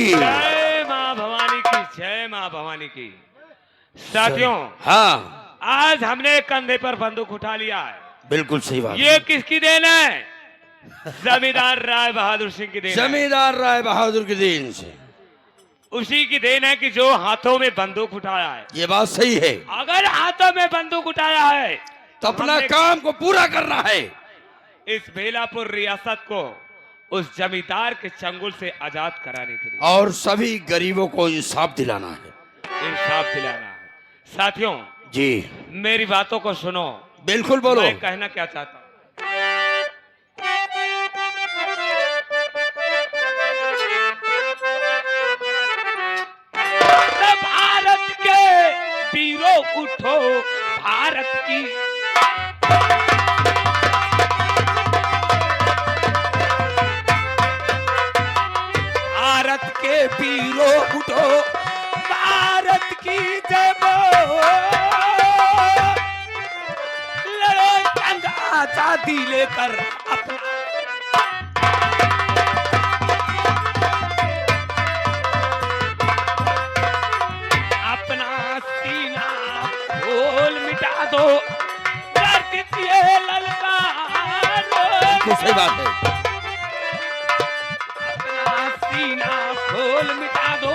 जय माँ भवानी की, जय माँ भवानी की। साथियों, हाँ, आज हमने कंधे पर बंदूक उठा लिया है। बिल्कुल सही बात। ये किसकी देन है? जमींदार राय बहादुर सिंह की देन है। जमींदार राय बहादुर की देन से। उसी की देन है कि जो हाथों में बंदूक उठाया है। ये बात सही है। अगर हाथों में बंदूक उठाया है तो अपना काम को पूरा करना है। इस बेलापुर रियासत को उस जमींदार के चंगुल से आजाद कराने के लिए, और सभी गरीबों को इंसाफ दिलाना है। इंसाफ दिलाना है। साथियों जी, मेरी बातों को सुनो। बिल्कुल बोलो। मैं कहना क्या चाहता हूं। भारत के वीरों उठो, भारत की भारत के वीरों उठो, भारत की जय बोलो। लड़ो जंग आजादी लेकर अपना, अपना सीना खोल मिटा दो, कर दीजिए ललकारो। बिल्कुल सही बात है। अपना सीना खोल मिटा दो,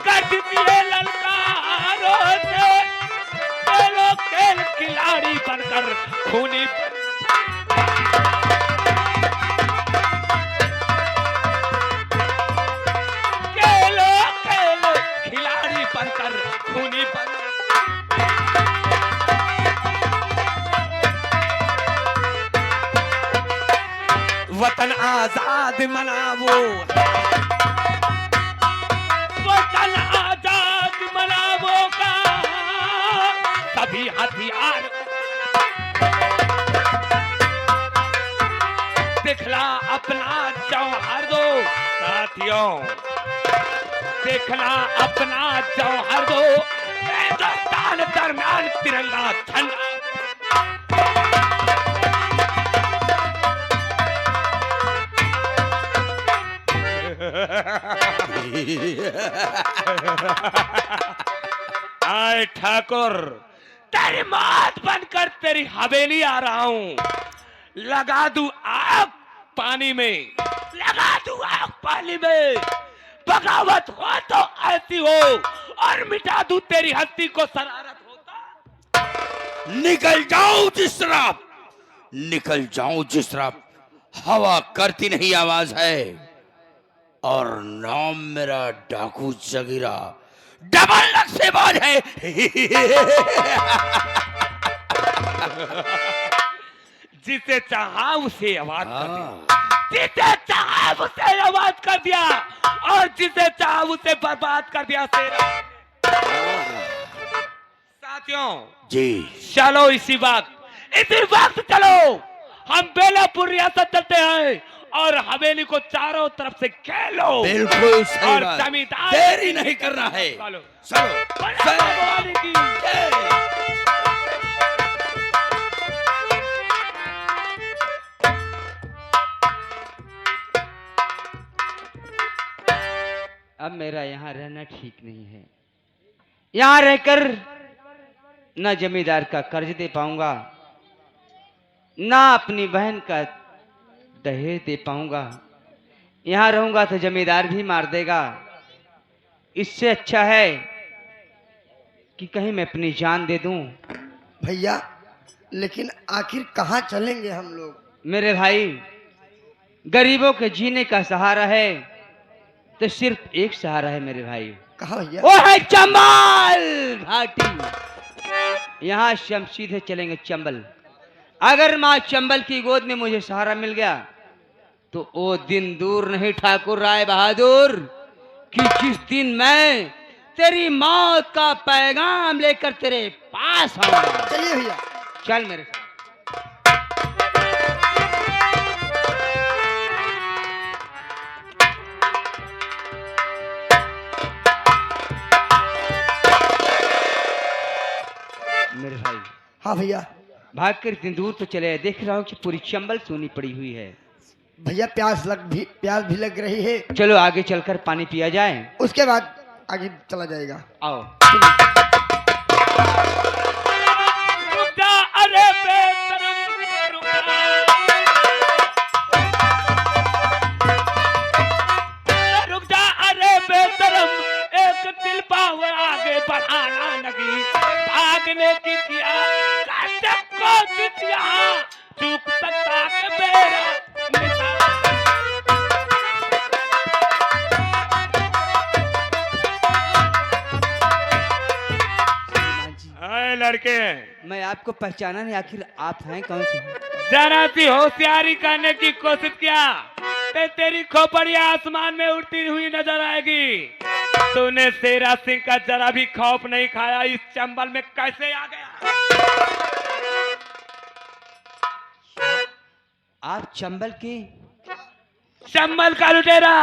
कर दीजिए ललकारो से। खेलो खेल खिलाड़ी बनकर खूनी, खेलो खेल खिलाड़ी बनकर खूनी बन। वतन आजाद मनावो, वतन आजाद मनावो का सभी हथियार दिखला अपना जौहर दो। साथियों दिखला अपना जौहर दो, हिंदुस्तान दरमियान तिरंगा झंडा। आए ठाकुर, तेरी मौत बनकर तेरी हवेली आ रहा हूं। लगा दूं आग पानी में, लगा दूं आग पानी में। बगावत हो तो ऐसी हो, और मिटा दूं तेरी हस्ती को शरारत होता। निकल जाओ जिस तरफ, निकल जाओ जिस तरफ। हवा करती नहीं आवाज है, और नाम मेरा डाकू जगीरा डबल नक्शेबाज है। जिसे चाहा उसे आवाज कर दिया, जिसे चाहा उसे आवाज कर दिया, और जिसे चाहा उसे बर्बाद कर दिया। साथियों जी, चलो इसी वक्त चलो हम बेलापुर रियासत चलते हैं, और हवेली को चारों तरफ से खेलो। बिल्कुल सही और बात। जमींदार देरी नहीं करना है। चलो चलो, भवानी की जय। अब मेरा यहाँ रहना ठीक नहीं है। यहाँ रहकर न जमींदार का कर्ज दे पाऊंगा, ना अपनी बहन का दहेज दे पाऊंगा। यहाँ रहूंगा तो जमींदार भी मार देगा। इससे अच्छा है कि कहीं मैं अपनी जान दे दूं। भैया, लेकिन आखिर कहाँ चलेंगे हम लोग? मेरे भाई, गरीबों के जीने का सहारा है तो सिर्फ एक सहारा है मेरे भाई, कहाँ भैया? वो है चंबल घाटी। यहाँ से हम सीधे चलेंगे चंबल। अगर माँ चंबल की गोद में मुझे सहारा मिल गया तो वो दिन दूर नहीं ठाकुर राय बहादुर, कि जिस दिन मैं तेरी मौत का पैगाम लेकर तेरे पास आऊंगा। चलिए भैया। चल मेरे साथ। मेरे भाई, हाँ भैया। भाग कर इतनी दूर तो चले, देख रहा हूँ कि पूरी चंबल सोनी पड़ी हुई है। भैया प्यास भी लग रही है। चलो आगे चलकर पानी पिया जाए। उसके बाद आगे चला जाएगा। आओ। रुक जा, अरे बेशरम, रुक जा। रुक जा, अरे बेशरम, एक दिल पाव आगे बढ़ाना लगी, भागने की किया कैसे कोशिश यहाँ, चूक सकता है मेरा निशान। श्रीमान जी, अरे लड़के, मैं आपको पहचाना नहीं, आखिर आप हैं कौन से हैं? जरा सी होशियारी करने की कोशिश किया तो तेरी खोपड़ियां आसमान में उड़ती हुई नजर आएगी। तूने शेरा सिंह का जरा भी खौफ नहीं खाया, इस चंबल में कैसे आ गया? आप चंबल के? चंबल का लुटेरा,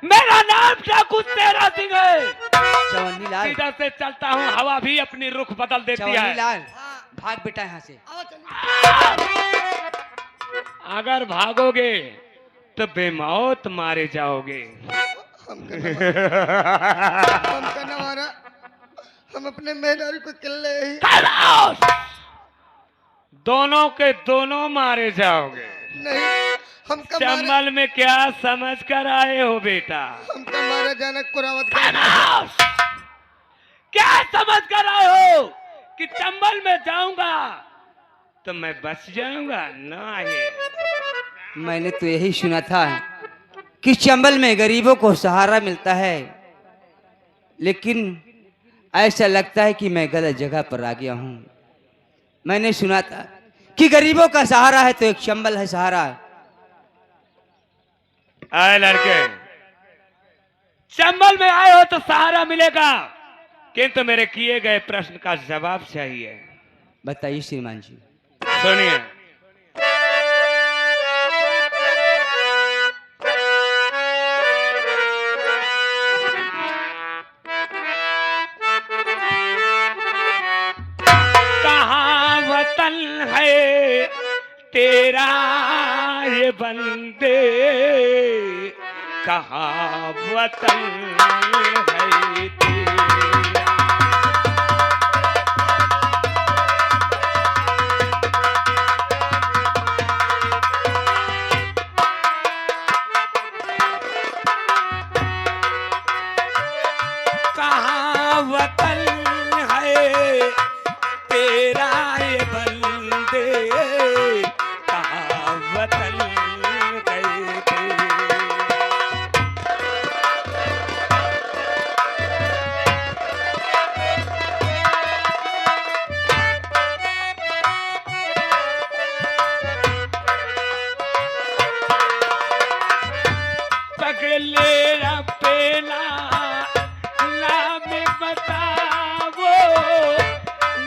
मेरा नाम ठाकुर शेरा सिंह है। चवन्नी लाल। इधर से चलता हूँ, हवा भी अपनी रुख बदल देती चवन्नी है। लाल, भाग बेटा यहाँ से। आओ चलिए। अगर भागोगे तो बेमौत मारे जाओगे। हमका न मारा, हम अपने मेहरारू को किल्ले ही। दोनों के दोनों मारे जाओगे। नहीं, हमका मारा, चंबल में क्या समझ कर आए हो बेटा? हमका मारा जाना कुरावत का। क्या समझ कर आए हो कि चंबल में जाऊंगा तो मैं बच जाऊंगा? नहीं, मैंने तो यही सुना था कि चंबल में गरीबों को सहारा मिलता है, लेकिन ऐसा लगता है कि मैं गलत जगह पर आ गया हूँ। मैंने सुना था कि गरीबों का सहारा है तो एक चंबल है सहारा। आए लड़के, चंबल में आए हो तो सहारा मिलेगा, किंतु मेरे किए गए प्रश्न का जवाब चाहिए। बताइए श्रीमान जी। सुनिए, कहाँ वतन है तेरा ये बंदे, कहाँ वतन है तेरा। कहाँ वतन है तेरा ये बंदे, कहाँ वतन है तेरा। पगले पेला नाम बतावो,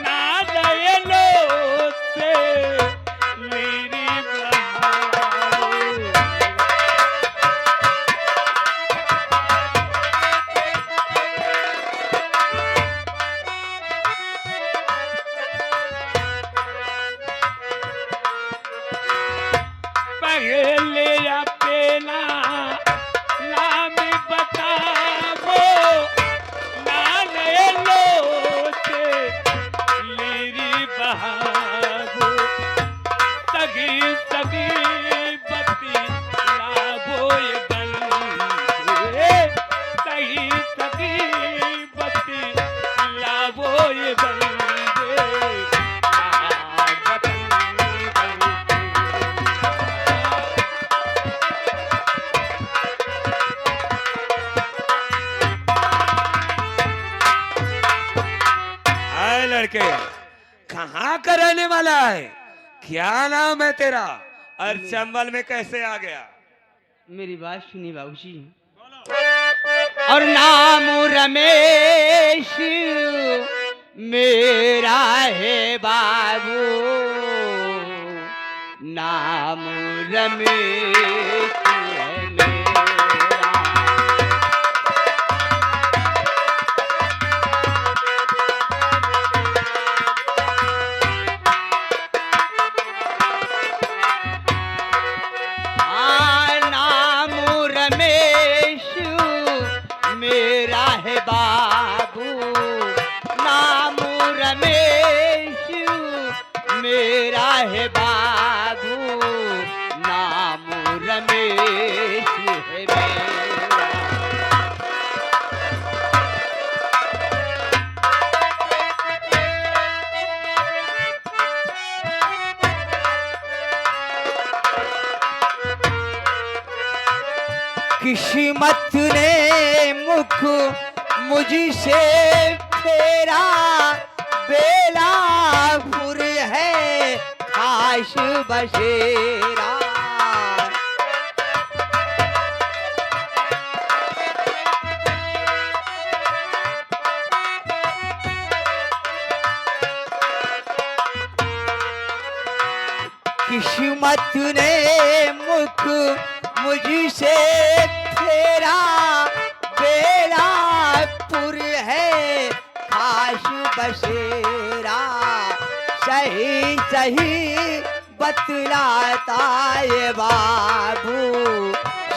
ना दयलो से मेरी बहाओ। पगले पेला नाम बतावो, ना दयलो से मेरी बहाओ। सगी सगी बत्ती लाभो ये बंदे, सगी सगी बत्ती लाभो ये बंदे, कहाँ वतन है तेरा। आए लड़के, कहाँ का रहने वाला है? क्या नाम है तेरा और चंबल में कैसे आ गया? मेरी बात सुनिए बाबूजी। और नाम रमेश मेरा है बाबू, नाम रमेश है मेरा। बाबू, नाम रमेश है मेरा। किस्मत ने मुख मुझसे फेरा, बेलापुर है खास बसेरा। किस्मत ने मुख मुझसे फेरा, बेलापुर है खास बसेरा। सही सही बतलाता ये बाबू,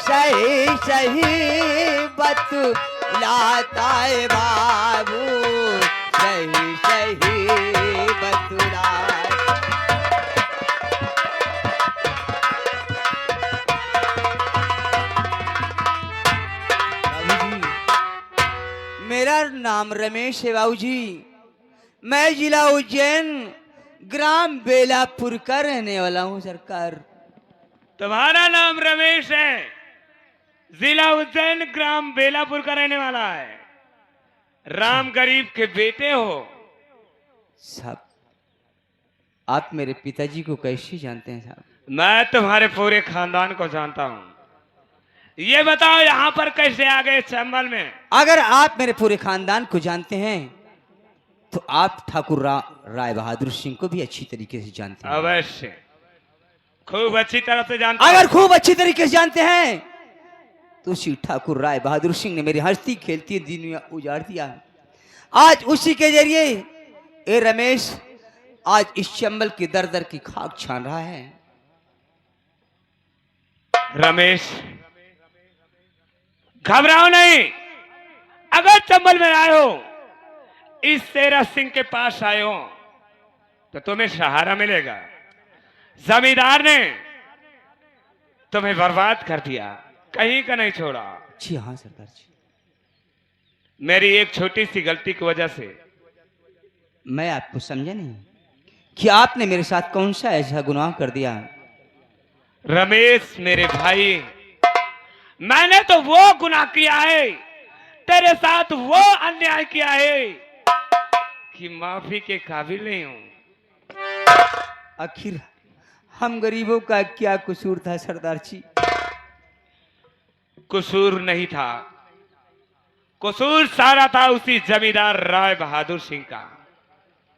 सही सही बतलाता ये बाबू, सही सही बतला। मेरा नाम रमेश है बाबूजी। मैं जिला उज्जैन ग्राम बेलापुर का रहने वाला हूँ सरकार। तुम्हारा नाम रमेश है, जिला उज्जैन ग्राम बेलापुर का रहने वाला है, राम गरीब के बेटे हो। साहब आप मेरे पिताजी को कैसे जानते हैं साहब? मैं तुम्हारे पूरे खानदान को जानता हूँ। ये बताओ यहाँ पर कैसे आ गए चंबल में? अगर आप मेरे पूरे खानदान को जानते हैं तो आप ठाकुर राय बहादुर सिंह को भी अच्छी तरीके से जानते हैं। अवश्य, खूब अच्छी तरह से जानता हूं। अगर खूब अच्छी तरीके से जानते हैं तो उसी ठाकुर राय बहादुर सिंह ने मेरी हंसती खेलती दुनिया उजाड़ दिया। आज उसी के जरिए ये रमेश आज इस चंबल की दर दर की खाक छान रहा है। रमेश घबराओ नहीं, अगर चंबल में आए हो, इस शेरा सिंह के पास आए हो तो तुम्हें सहारा मिलेगा। जमींदार ने तुम्हें बर्बाद कर दिया, कहीं का नहीं छोड़ा। जी हाँ सरदार जी। मेरी एक छोटी सी गलती की वजह से। मैं आपको समझा नहीं कि आपने मेरे साथ कौन सा ऐसा गुनाह कर दिया। रमेश मेरे भाई, मैंने तो वो गुनाह किया है, तेरे साथ वो अन्याय किया है कि माफी के काबिल नहीं हूं। आखिर हम गरीबों का क्या कसूर था सरदार जी? कसूर नहीं था, कसूर सारा था उसी जमींदार राय बहादुर सिंह का।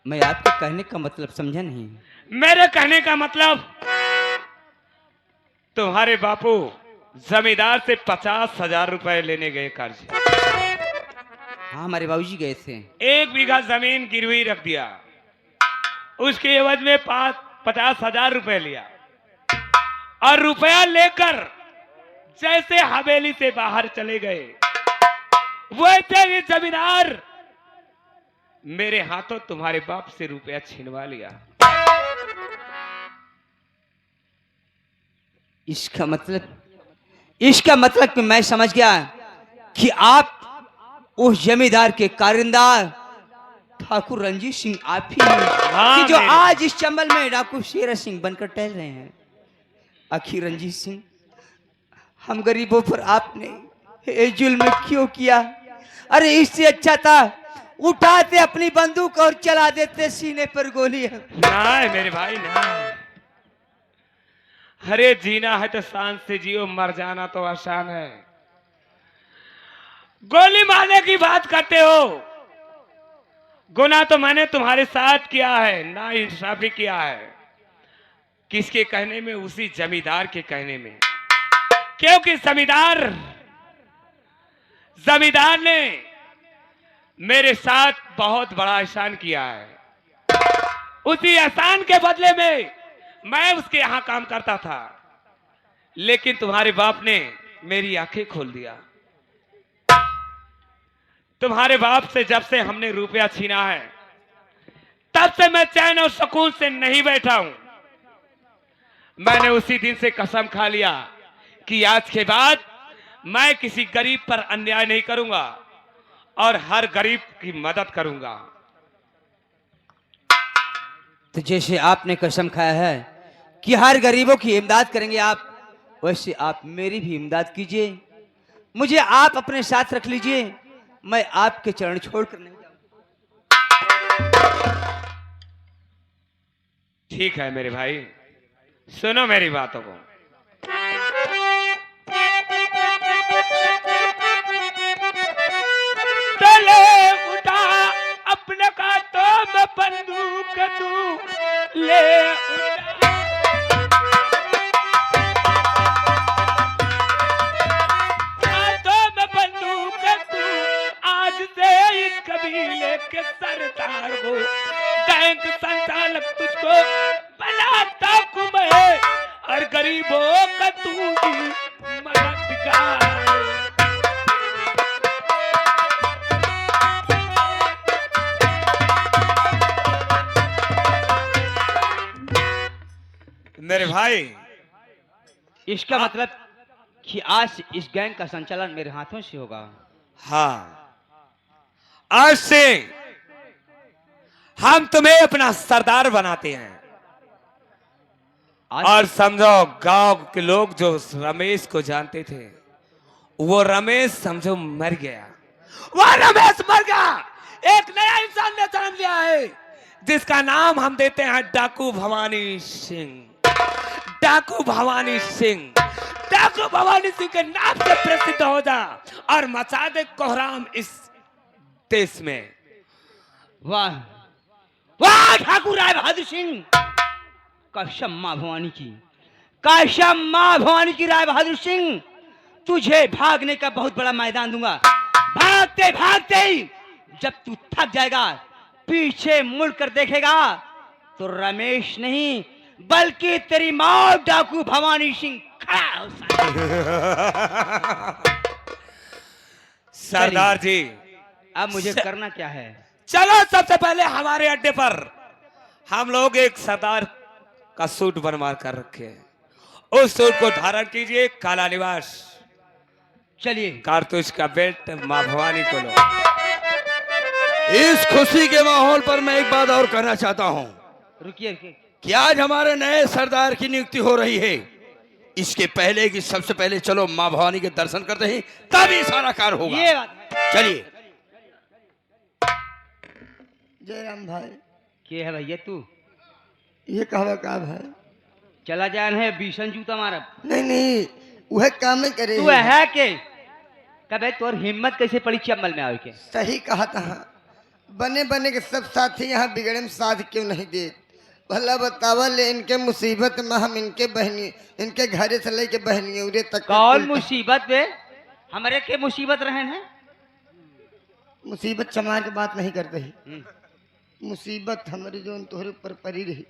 मैं आपके कहने का मतलब समझा नहीं। मेरे कहने का मतलब, तुम्हारे बापू जमींदार से 50,000 रुपए लेने गए कर्ज। हाँ हमारे बाबूजी गए थे। 1 बीघा जमीन गिरवी रख दिया, उसके एवज में 50,000 रुपए लिया, और रुपया लेकर जैसे हवेली से बाहर चले गए, वैसे ही जमींदार मेरे हाथों तुम्हारे बाप से रुपया छीनवा लिया। इसका मतलब कि मैं समझ गया कि आप उस जमींदार के कारिंदा ठाकुर रंजीत सिंह आप ही हैं, हाँ, कि जो मेरे। आज इस चंबल में डाकू शेरा सिंह बनकर टहल रहे हैं। आखिर रंजीत सिंह, हम गरीबों पर आपने ये जुल्म क्यों किया? अरे इससे अच्छा था उठाते अपनी बंदूक और चला देते सीने पर गोली। नहीं मेरे भाई ना, अरे जीना है तो शान से जियो, मर जाना तो आसान है। गोली मारने की बात करते हो, गुनाह तो मैंने तुम्हारे साथ किया है, ना इंसाफी किया है। किसके कहने में? उसी जमींदार के कहने में, क्योंकि जमींदार ने मेरे साथ बहुत बड़ा एहसान किया है। उसी एहसान के बदले में मैं उसके यहां काम करता था, लेकिन तुम्हारे बाप ने मेरी आंखें खोल दिया। तुम्हारे बाप से जब से हमने रुपया छीना है, तब से मैं चैन और सुकून से नहीं बैठा हूं। मैंने उसी दिन से कसम खा लिया कि आज के बाद मैं किसी गरीब पर अन्याय नहीं करूंगा और हर गरीब की मदद करूंगा। तो जैसे आपने कसम खाया है कि हर गरीबों की इमदाद करेंगे आप, वैसे आप मेरी भी इमदाद कीजिए। मुझे आप अपने साथ रख लीजिए, मैं आपके चरण छोड़कर नहीं जाऊंगा। ठीक है मेरे भाई, सुनो मेरी बातों को। तले उठा अपने हाथों में बंदूक तू ले उठा, हाथों में बंदूक तू आज से इस कबीले के सरदार हो, बैंक संचालक तुझको बनाता हूं मैं और गरीबों का तू ही मददगार। मेरे भाई, इसका मतलब कि आज से इस गैंग का संचालन मेरे हाथों से होगा। हाँ, आज से हम तुम्हें अपना सरदार बनाते हैं। और समझो गांव के लोग जो रमेश को जानते थे, वो रमेश समझो मर गया। वो रमेश मर गया, एक नया इंसान ने जन्म लिया है जिसका नाम हम देते हैं डाकू भवानी सिंह। डाकू भवानी सिंह, डाकू भवानी सिंह के नाम से प्रसिद्ध हो जा और मचा दे कोहराम इस देश में। वाह वाह ठाकुर राय बहादुर सिंह, कसम मां भवानी की, कसम मां भवानी की राय बहादुर सिंह, तुझे भागने का बहुत बड़ा मैदान दूंगा। भागते भागते ही जब तू थक जाएगा, पीछे मुड़कर देखेगा तो रमेश नहीं बल्कि तेरी मां डाकू भवानी सिंह खड़ा हो सरदार जी, अब मुझे करना क्या है? चलो सबसे पहले हमारे अड्डे पर हम लोग एक सरदार का सूट बनवा कर रखे हैं। उस सूट को धारण कीजिए, काला लिबास, चलिए कारतूस का बेल्ट मां भवानी को लो। इस खुशी के माहौल पर मैं एक बात और कहना चाहता हूँ रुकिए रुकिए। कि आज हमारे नए सरदार की नियुक्ति हो रही है। इसके पहले कि सबसे पहले चलो माँ भवानी के दर्शन करते हैं, तभी सारा कार्य होगा। ये बात चलिए। जयराम भाई, के है भैया तू? ये कहवा का भाई? चला जान है भीषण जूता मारब। नहीं नहीं, वह काम नहीं करे। तू है के कबे तोर हिम्मत कैसे पड़ी चम्बल में आवे के? सही कहा था। बने बने के सब साथी यहाँ बिगड़े में साथ क्यों नहीं दे? भला बतावा ले, इनके मुसीबत में हम इनके बहनी, इनके घरे से लेके बहनी उरे तक। कौन मुसीबत बे? हमारे के मुसीबत रहन है? मुसीबत चमार की बात नहीं करते ही। मुसीबत हमारे जो तोहरे ऊपर पड़ी रही,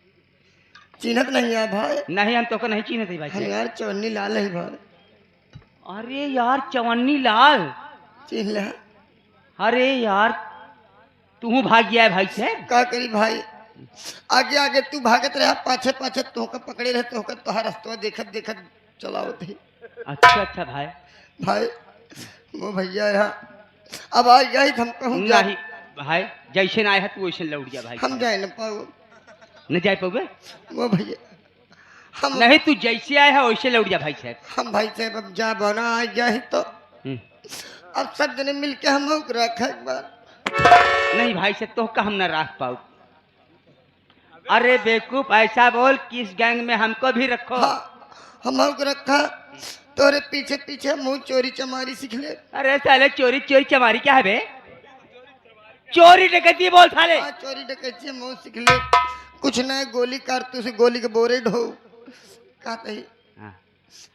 चिन्हत नहीं है भाई। नहीं हम तो को नहीं चीनते भाई। हम यार चवन्नी लाल है भाई। अरे यार चवन्नी लाल, चिन्ह ले। अरे यार तू भाग गया है भाई से। का करी भाई, आगे आगे तू भागत रहा, पाछे पाछे तोहका पकड़े रहे, तोहका तोहार रास्ता देखत देखत चलावत ही। अच्छा अच्छा भाई। भाई वो भैया यहाँ अब आ गया ही, हम कहूँ नहीं भाई, जैसे ना आया तू वैसे लौट गया भाई। हम जाए न पाओ। न जाए पाओगे? वो भैया हम नहीं, तू जैसे आया है वैसे लौट जा भाई साहब। हम भाई साहब अब जा बना आ गया ही तो अब सब जने मिल के हम लोग रखा एक बार। नहीं भाई साहब, तो का हम न रख पाओ। अरे बेवकूफ, ऐसा बोल कि इस गैंग में हमको भी रखो। हाँ, हम लोग रखा, तोरे पीछे पीछे मुंह चोरी चमारी सीख ले। अरे साले चोरी चोरी चमारी क्या है बे? चोरी डकैती बोल साले। हाँ, चोरी डकैती मुंह सीख ले। कुछ न गोली कारतूस गोली के बोरे ढो कहते ही। हाँ,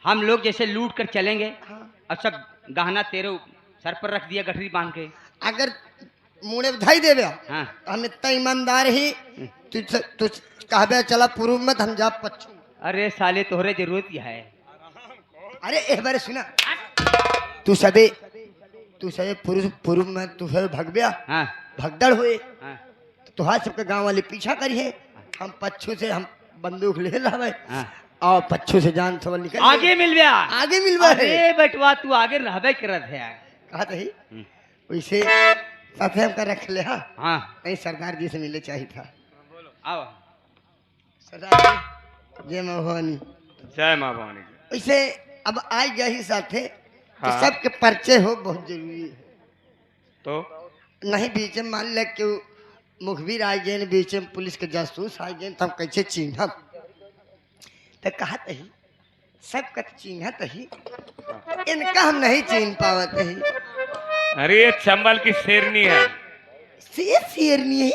हम लोग जैसे लूट कर चलेंगे हाँ। और सब गहना तेरे सर पर रख दिया गठरी बांध के। अगर मुड़े बधाई देवे हाँ हम इतना ईमानदार ही, तू कहबे चला पूर्व मत हम जा पश्चिम। अरे साले तोहरे जरूरत क्या है? अरे एक बार सुना, तू सबे पूर्व में तू सब भगबिया हाँ भगदड़ हुए हाँ तो तुहार सबके गांव वाले पीछा करिए, हम पच्छू से हम बंदूक ले रहे हाँ। आओ पच्छू से जान थोड़ा निकल आगे मिल गया। आगे मिलवा है अरे बेटवा तू आगे रहबे करत है। कहा थी वैसे साथे हमका रख ले। हाँ हाँ नहीं सरदार जी से मिले चाहिए था। आओ। सरदार जी जय माँ भवानी। जय माँ भवानी। वैसे अब आ गया ही साथे तो हाँ। सबके परिचय हो बहुत जरूरी है। तो नहीं बीच में मान लिया कि मुखबिर आ गए बीच में पुलिस के जासूस आ गए तो हम कैसे चिन्हब। तो कहा ही सबका चिन्हत ही इनका हम नहीं चिन्ह पावत ही। अरे ये चंबल की शेरनी है। शेरनी है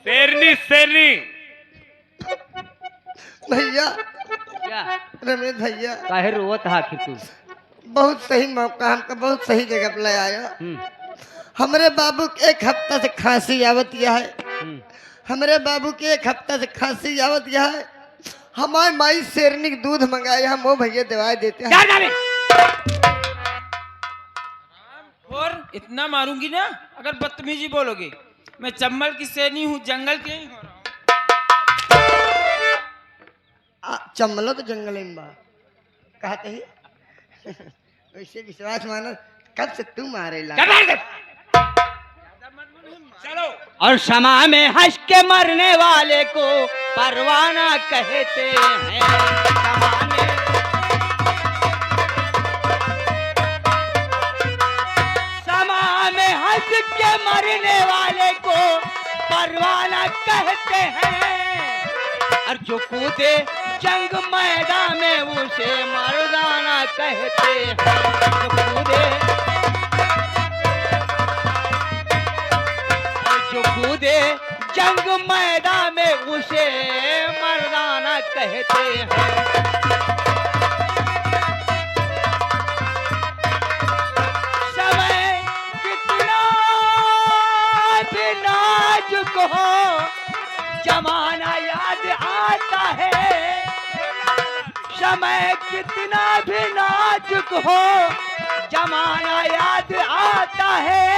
शेरनी शेरनी। भैया क्या रमेश भैया काहे रोवत है आखिर तू? बहुत सही मौका हमका बहुत सही जगह पर ले आया। हमारे बाबू के एक हफ्ता से खांसी आवत यह है। हमारे बाबू के एक हफ्ता से खांसी आवत यह है। हमारे माई शेरनी के दूध मंगाए हम वो भैया दवाई देते हैं। और इतना मारूंगी ना अगर बदतमीजी बोलोगे। मैं चंबल की शेरनी हूँ, जंगल की नहीं हो रहा हूँ। चमलो तो जंगल में बा कहते ही वैसे विश्वास मानो कब से तू मारेला। चलो। और क्षमा में हंस के मरने वाले को परवाना कहते हैं। क्षमा में हंस के मरने वाले को परवाना कहते हैं। और जो कूदे जंग मैदान में उसे मर्दाना कहते हैं। जो कूदे जंग मैदान में उसे मर्दाना कहते हैं। समय कितना भी नाजुक हो जमाना याद आता है। समय कितना भी नाजुक हो जमाना याद आता है।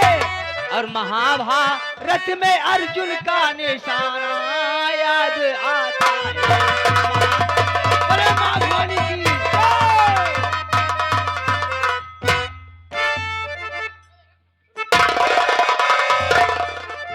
और महाभारत में अर्जुन का निशाना याद आता है।